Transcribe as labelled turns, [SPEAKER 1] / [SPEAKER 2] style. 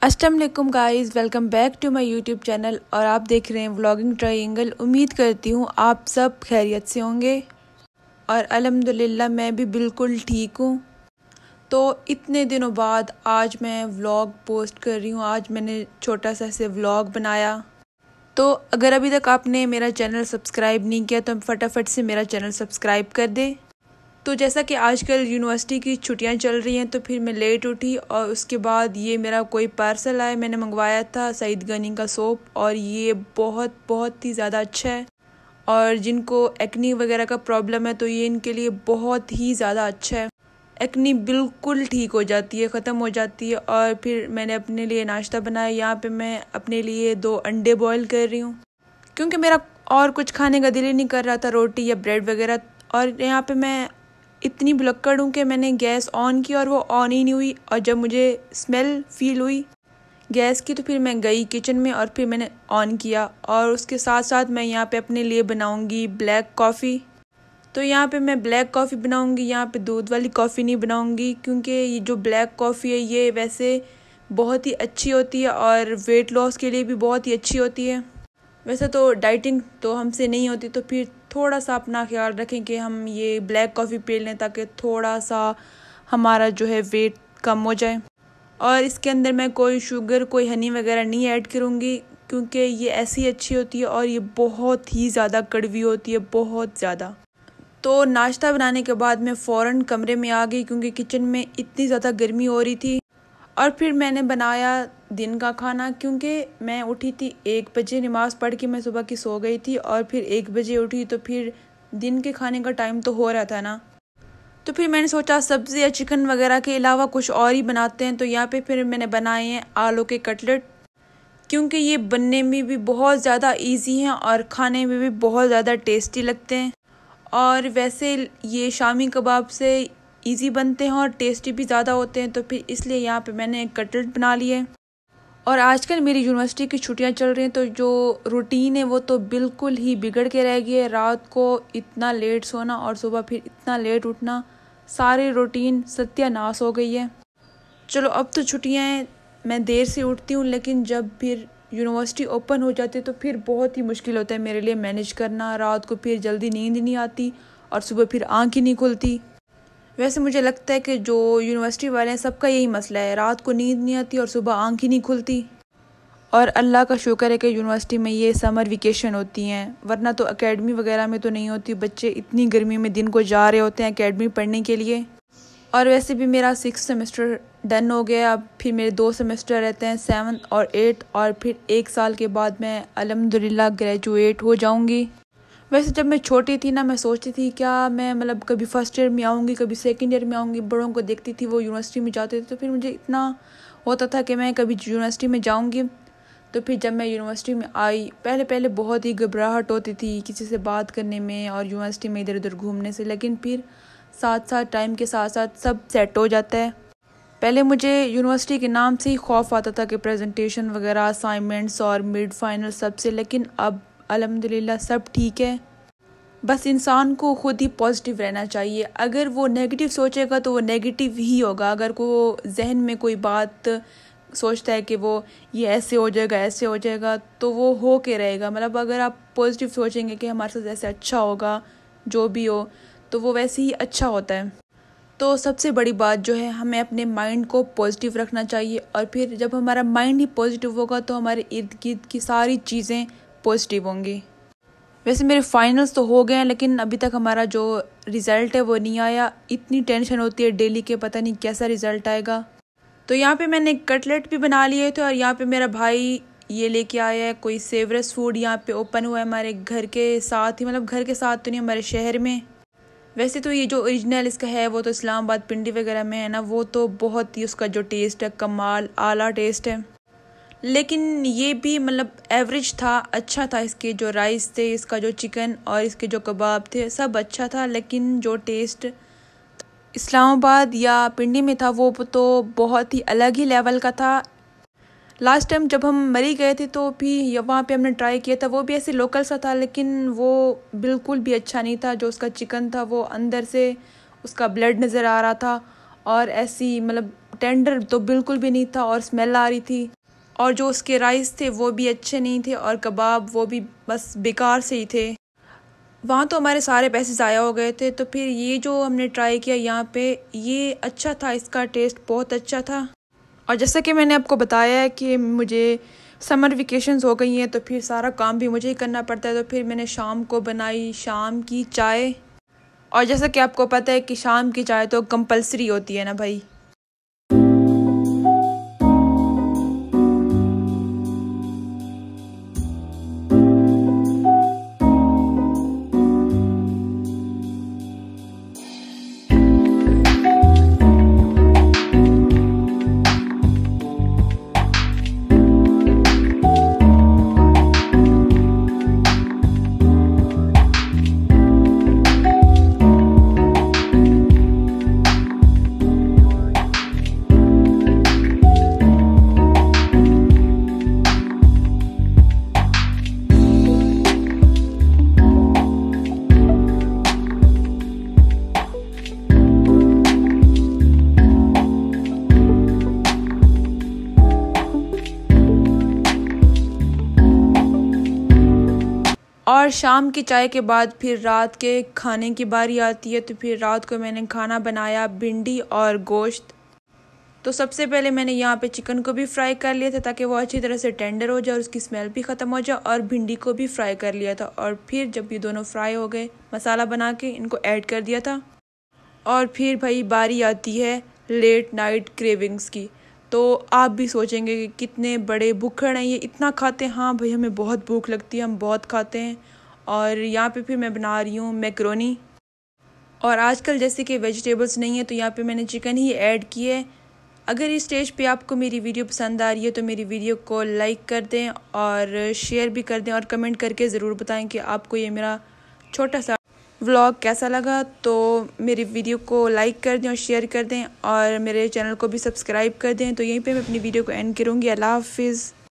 [SPEAKER 1] अस्सलाम वालेकुम guys, welcome back to my YouTube channel. और आप देख रहे हैं व्लॉगिंग ट्रायंगल। उम्मीद करती हूँ आप सब खैरियत से होंगे और अल्हम्दुलिल्लाह मैं भी बिल्कुल ठीक हूँ। तो इतने दिनों बाद आज मैं व्लॉग पोस्ट कर रही हूँ। आज मैंने छोटा सा ऐसे व्लॉग बनाया। तो अगर अभी तक आपने मेरा चैनल सब्सक्राइब नहीं किया तो फटाफट से मेरा चैनल सब्सक्राइब कर दे। तो जैसा कि आजकल यूनिवर्सिटी की छुट्टियां चल रही हैं तो फिर मैं लेट उठी और उसके बाद ये मेरा कोई पार्सल आया। मैंने मंगवाया था सईद गनी का सोप और ये बहुत ही ज़्यादा अच्छा है। और जिनको एक्नी वगैरह का प्रॉब्लम है तो ये इनके लिए बहुत ही ज़्यादा अच्छा है। एक्नी बिल्कुल ठीक हो जाती है, ख़त्म हो जाती है। और फिर मैंने अपने लिए नाश्ता बनाया। यहाँ पे मैं अपने लिए 2 अंडे बॉयल कर रही हूँ क्योंकि मेरा और कुछ खाने का दिल ही नहीं कर रहा था, रोटी या ब्रेड वगैरह। और यहाँ पे मैं इतनी भुलक्कड़ हूँ कि मैंने गैस ऑन की और वो ऑन ही नहीं हुई। और जब मुझे स्मेल फील हुई गैस की तो फिर मैं गई किचन में और फिर मैंने ऑन किया। और उसके साथ साथ मैं यहाँ पे अपने लिए बनाऊँगी ब्लैक कॉफ़ी। तो यहाँ पे मैं ब्लैक कॉफ़ी बनाऊँगी। यहाँ पे दूध वाली कॉफ़ी नहीं बनाऊँगी क्योंकि ये जो ब्लैक कॉफ़ी है ये वैसे बहुत ही अच्छी होती है और वेट लॉस के लिए भी बहुत ही अच्छी होती है। वैसे तो डाइटिंग तो हमसे नहीं होती तो फिर थोड़ा सा अपना ख्याल रखें कि हम ये ब्लैक कॉफ़ी पी लें ताकि थोड़ा सा हमारा जो है वेट कम हो जाए। और इसके अंदर मैं कोई शुगर कोई हनी वगैरह नहीं ऐड करूँगी क्योंकि ये ऐसी अच्छी होती है और ये बहुत ही ज़्यादा कड़वी होती है, बहुत ज़्यादा। तो नाश्ता बनाने के बाद मैं फ़ौरन कमरे में आ गई क्योंकि किचन में इतनी ज़्यादा गर्मी हो रही थी। और फिर मैंने बनाया दिन का खाना क्योंकि मैं उठी थी 1 बजे, नमाज़ पढ़ के मैं सुबह की सो गई थी और फिर 1 बजे उठी तो फिर दिन के खाने का टाइम तो हो रहा था ना। तो फिर मैंने सोचा सब्ज़ी या चिकन वगैरह के अलावा कुछ और ही बनाते हैं। तो यहाँ पे फिर मैंने बनाए हैं आलू के कटलेट क्योंकि ये बनने में भी बहुत ज़्यादा ईजी हैं और खाने में भी बहुत ज़्यादा टेस्टी लगते हैं। और वैसे ये शामी कबाब से इजी बनते हैं और टेस्टी भी ज़्यादा होते हैं। तो फिर इसलिए यहाँ पे मैंने एक कटलेट बना लिए। और आजकल मेरी यूनिवर्सिटी की छुट्टियाँ चल रही हैं तो जो रूटीन है वो तो बिल्कुल ही बिगड़ के रह गई है। रात को इतना लेट सोना और सुबह फिर इतना लेट उठना, सारी रूटीन सत्यानाश हो गई है। चलो अब तो छुट्टियाँ हैं, मैं देर से उठती हूँ, लेकिन जब फिर यूनिवर्सिटी ओपन हो जाती है तो फिर बहुत ही मुश्किल होता है मेरे लिए मैनेज करना। रात को फिर जल्दी नींद नहीं आती और सुबह फिर आँख ही नहीं खुलती। वैसे मुझे लगता है कि जो यूनिवर्सिटी वाले हैं सबका यही मसला है, रात को नींद नहीं आती और सुबह आँख ही नहीं खुलती। और अल्लाह का शुक्र है कि यूनिवर्सिटी में ये समर वेकेशन होती हैं, वरना तो एकेडमी वगैरह में तो नहीं होती। बच्चे इतनी गर्मी में दिन को जा रहे होते हैं एकेडमी पढ़ने के लिए। और वैसे भी मेरा 6th सेमेस्टर डन हो गया। अब फिर मेरे 2 सेमेस्टर रहते हैं, 7th और 8th। और फिर 1 साल के बाद मैं अल्हम्दुलिल्लाह ग्रेजुएट हो जाऊंगी। वैसे जब मैं छोटी थी ना, मैं सोचती थी क्या मैं मतलब कभी फर्स्ट ईयर में आऊँगी, कभी सेकंड ईयर में आऊँगी। बड़ों को देखती थी वो यूनिवर्सिटी में जाते थे तो फिर मुझे इतना होता था कि मैं कभी यूनिवर्सिटी में जाऊँगी। तो फिर जब मैं यूनिवर्सिटी में आई पहले पहले बहुत ही घबराहट होती थी किसी से बात करने में और यूनिवर्सिटी में इधर उधर घूमने से, लेकिन फिर साथ साथ टाइम के साथ साथ सब सेट हो जाता है। पहले मुझे यूनिवर्सिटी के नाम से ही खौफ आता था कि प्रेजेंटेशन वगैरह, असाइनमेंट्स और मिड फाइनल सबसे, लेकिन अब अल्हम्दुलिल्लाह सब ठीक है। बस इंसान को खुद ही पॉजिटिव रहना चाहिए। अगर वो नेगेटिव सोचेगा तो वो नेगेटिव ही होगा। अगर वो जहन में कोई बात सोचता है कि वो ये ऐसे हो जाएगा ऐसे हो जाएगा तो वो हो के रहेगा। मतलब अगर आप पॉजिटिव सोचेंगे कि हमारे साथ ऐसे अच्छा होगा, जो भी हो तो वो वैसे ही अच्छा होता है। तो सबसे बड़ी बात जो है, हमें अपने माइंड को पॉजिटिव रखना चाहिए। और फिर जब हमारा माइंड ही पॉजिटिव होगा तो हमारे इर्द गिर्द की सारी चीज़ें पॉजिटिव होंगी। वैसे मेरे फाइनल्स तो हो गए हैं लेकिन अभी तक हमारा जो रिज़ल्ट है वो नहीं आया। इतनी टेंशन होती है डेली के, पता नहीं कैसा रिज़ल्ट आएगा। तो यहाँ पे मैंने कटलेट भी बना लिए थे और यहाँ पे मेरा भाई ये लेके आया है कोई सेवरस फूड। यहाँ पे ओपन हुआ है हमारे घर के साथ ही, मतलब घर के साथ तो नहीं, हमारे शहर में। वैसे तो ये जो ओरिजिनल इसका है वो तो इस्लामाबाद पिंडी वगैरह में है ना, वो तो बहुत ही उसका जो टेस्ट है कमाल आला टेस्ट है। लेकिन ये भी मतलब एवरेज था, अच्छा था। इसके जो राइस थे, इसका जो चिकन और इसके जो कबाब थे सब अच्छा था, लेकिन जो टेस्ट इस्लामाबाद या पिंडी में था वो तो बहुत ही अलग ही लेवल का था। लास्ट टाइम जब हम मरी गए थे तो भी वहाँ पे हमने ट्राई किया था, वो भी ऐसे लोकल सा था लेकिन वो बिल्कुल भी अच्छा नहीं था। जो उसका चिकन था वो अंदर से उसका ब्लड नज़र आ रहा था और ऐसी मतलब टेंडर तो बिल्कुल भी नहीं था और स्मेल आ रही थी, और जो उसके राइस थे वो भी अच्छे नहीं थे, और कबाब वो भी बस बेकार से ही थे। वहाँ तो हमारे सारे पैसे ज़ाया हो गए थे। तो फिर ये जो हमने ट्राई किया यहाँ पे, ये अच्छा था, इसका टेस्ट बहुत अच्छा था। और जैसा कि मैंने आपको बताया है कि मुझे समर वेकेशंस हो गई हैं, तो फिर सारा काम भी मुझे ही करना पड़ता है। तो फिर मैंने शाम को बनाई शाम की चाय, और जैसा कि आपको पता है कि शाम की चाय तो कंपलसरी होती है ना भाई। और शाम की चाय के बाद फिर रात के खाने की बारी आती है। तो फिर रात को मैंने खाना बनाया भिंडी और गोश्त। तो सबसे पहले मैंने यहाँ पे चिकन को भी फ्राई कर लिया था ताकि वो अच्छी तरह से टेंडर हो जाए और उसकी स्मेल भी ख़त्म हो जाए, और भिंडी को भी फ्राई कर लिया था। और फिर जब ये दोनों फ्राई हो गए, मसाला बना के इनको ऐड कर दिया था। और फिर भाई बारी आती है लेट नाइट क्रेविंग्स की। तो आप भी सोचेंगे कि कितने बड़े भूखड़ हैं ये, इतना खाते हैं। हाँ भाई, हमें बहुत भूख लगती है, हम बहुत खाते हैं। और यहाँ पे फिर मैं बना रही हूँ मैकरोनी। और आजकल जैसे कि वेजिटेबल्स नहीं है, तो यहाँ पे मैंने चिकन ही ऐड की है। अगर इस स्टेज पे आपको मेरी वीडियो पसंद आ रही है तो मेरी वीडियो को लाइक कर दें और शेयर भी कर दें, और कमेंट करके ज़रूर बताएं कि आपको ये मेरा छोटा सा व्लॉग कैसा लगा। तो मेरी वीडियो को लाइक कर दें और शेयर कर दें, और मेरे चैनल को भी सब्सक्राइब कर दें। तो यहीं पे मैं अपनी वीडियो को एंड करूँगी। अल्लाह हाफिज़।